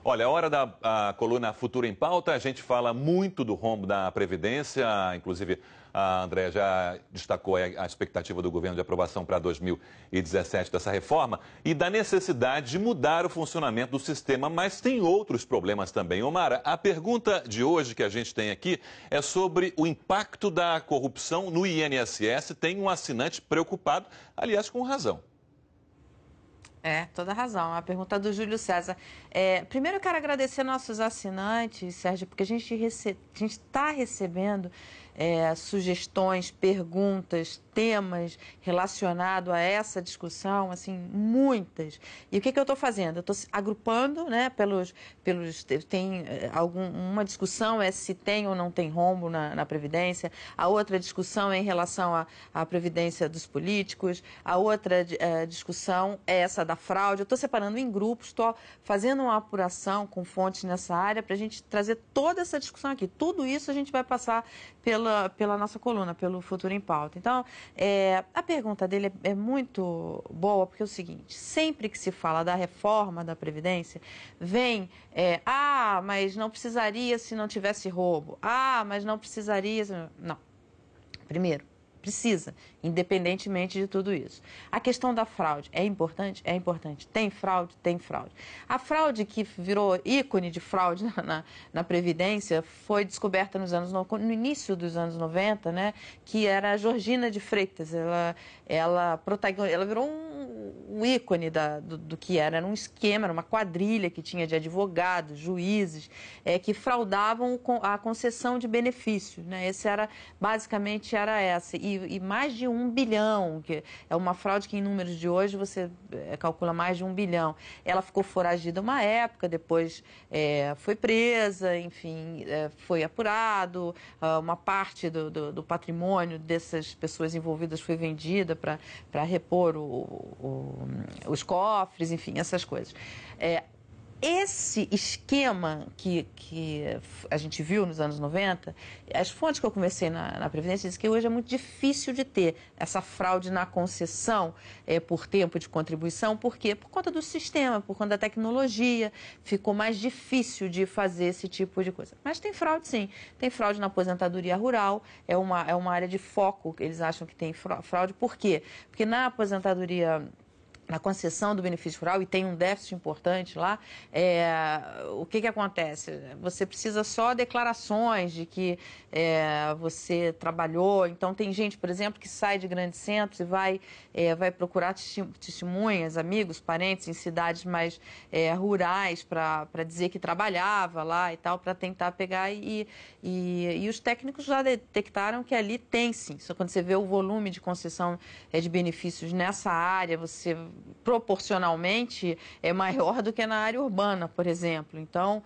Olha, a hora da coluna Futuro em Pauta, a gente fala muito do rombo da Previdência, inclusive a Andréa já destacou a expectativa do governo de aprovação para 2017 dessa reforma e da necessidade de mudar o funcionamento do sistema, mas tem outros problemas também. Omara, a pergunta de hoje que a gente tem aqui é sobre o impacto da corrupção no INSS. Tem um assinante preocupado, aliás, com razão. Toda razão. A pergunta do Júlio César. Primeiro, eu quero agradecer nossos assinantes, Sérgio, porque a gente está recebendo sugestões, perguntas, temas relacionados a essa discussão, assim, muitas. E o que eu estou fazendo? Eu estou agrupando, né, tem uma discussão é se tem ou não tem rombo na Previdência, a outra discussão é em relação à Previdência dos políticos, a outra discussão é essa da fraude. Eu estou separando em grupos, estou fazendo uma apuração com fontes nessa área para a gente trazer toda essa discussão aqui. Tudo isso a gente vai passar pela nossa coluna, pelo Futuro em Pauta. Então, a pergunta dele é muito boa, porque é o seguinte: sempre que se fala da reforma da Previdência, vem, mas não precisaria se não tivesse roubo. mas não precisaria... Não. Primeiro, precisa, independentemente de tudo isso. A questão da fraude é importante? É importante. Tem fraude? Tem fraude. A fraude que virou ícone de fraude na Previdência foi descoberta no início dos anos 90, né, que era a Georgina de Freitas. Ela virou um ícone do que era um esquema, era uma quadrilha que tinha de advogados, juízes, que fraudavam a concessão de benefícios, né? Basicamente era essa. E mais de 1 bilhão, que é uma fraude que em números de hoje você calcula mais de 1 bilhão. Ela ficou foragida uma época, depois foi presa, enfim, foi apurado, uma parte do patrimônio dessas pessoas envolvidas foi vendida para repor os cofres, enfim, essas coisas. Esse esquema que a gente viu nos anos 90, as fontes que eu conversei na Previdência dizem que hoje é muito difícil de ter essa fraude na concessão por tempo de contribuição. Por quê? Por conta do sistema, por conta da tecnologia, ficou mais difícil de fazer esse tipo de coisa. Mas tem fraude, sim. Tem fraude na aposentadoria rural, é uma área de foco, eles acham que tem fraude. Por quê? Porque na aposentadoria, na concessão do benefício rural, e tem um déficit importante lá, o que acontece? Você precisa só declarações de que você trabalhou. Então, tem gente, por exemplo, que sai de grandes centros e vai procurar testemunhas, amigos, parentes em cidades mais rurais para dizer que trabalhava lá e tal, para tentar pegar. E os técnicos já detectaram que ali tem, sim. Só quando você vê o volume de concessão de benefícios nessa área, você proporcionalmente é maior do que na área urbana, por exemplo. Então,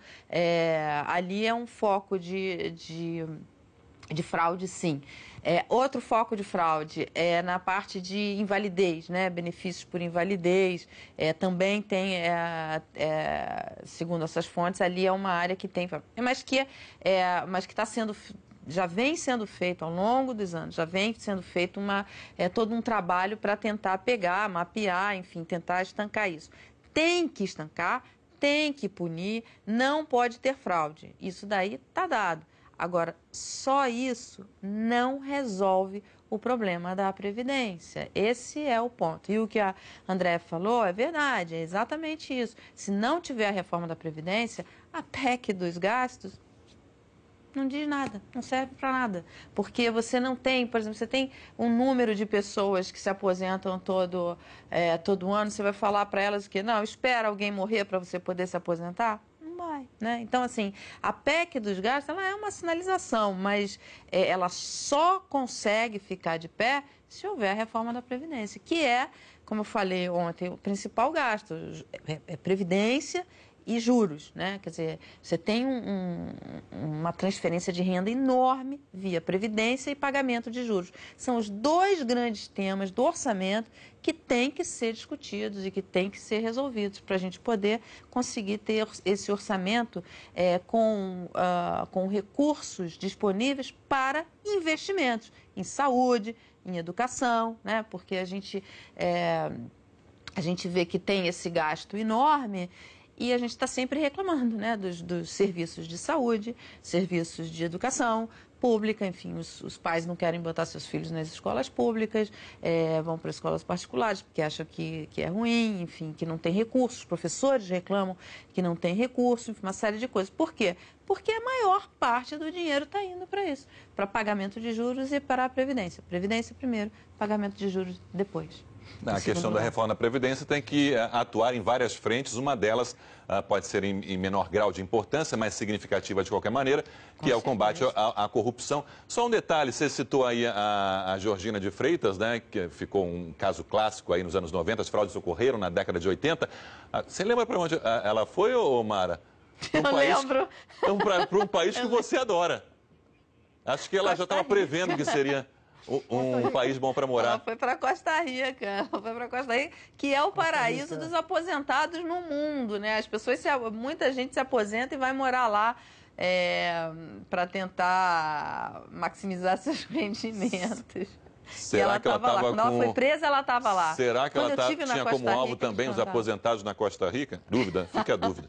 ali é um foco de fraude, sim. Outro foco de fraude é na parte de invalidez, né? Benefícios por invalidez. Também tem, segundo essas fontes, ali é uma área que tem, mas que está sendo... Já vem sendo feito ao longo dos anos, já vem sendo feito todo um trabalho para tentar pegar, mapear, enfim, tentar estancar isso. Tem que estancar, tem que punir, não pode ter fraude. Isso daí está dado. Agora, só isso não resolve o problema da Previdência. Esse é o ponto. E o que a Andréa falou é verdade, é exatamente isso. Se não tiver a reforma da Previdência, a PEC dos gastos não diz nada, não serve para nada. Porque você não tem, por exemplo, você tem um número de pessoas que se aposentam todo ano, você vai falar para elas que não, espera alguém morrer para você poder se aposentar? Não vai, né? Então, assim, a PEC dos gastos, ela é uma sinalização, mas ela só consegue ficar de pé se houver a reforma da Previdência, que é, como eu falei ontem, o principal gasto, Previdência e juros, né? Quer dizer, você tem uma transferência de renda enorme via Previdência e pagamento de juros. São os dois grandes temas do orçamento que têm que ser discutidos e que têm que ser resolvidos para a gente poder conseguir ter esse orçamento com recursos disponíveis para investimentos em saúde, em educação, né? Porque a gente vê que tem esse gasto enorme E a gente está sempre reclamando, né, dos serviços de saúde, serviços de educação pública, enfim, os pais não querem botar seus filhos nas escolas públicas, vão para escolas particulares porque acham que é ruim, enfim, que não tem recursos, os professores reclamam que não tem recurso, enfim, uma série de coisas. Por quê? Porque a maior parte do dinheiro está indo para isso, para pagamento de juros e para a Previdência. Previdência primeiro, pagamento de juros depois. A questão da reforma da Previdência tem que atuar em várias frentes. Uma delas pode ser em menor grau de importância, mas significativa de qualquer maneira, que é o combate à corrupção. Só um detalhe, você citou aí a Georgina de Freitas, né, que ficou um caso clássico aí nos anos 90, as fraudes ocorreram na década de 80. Você lembra para onde ela foi, Mara? Eu lembro. Para um país que você adora. Acho que ela já estava prevendo que seria um país bom para morar. Ela foi para Costa Rica, que é o paraíso dos aposentados no mundo, né? As pessoas, muita gente se aposenta e vai morar lá para tentar maximizar seus rendimentos. Será que ela estava lá? Quando ela foi presa, ela estava lá. Será que ela tinha como alvo também os aposentados na Costa Rica? Dúvida, fica a dúvida.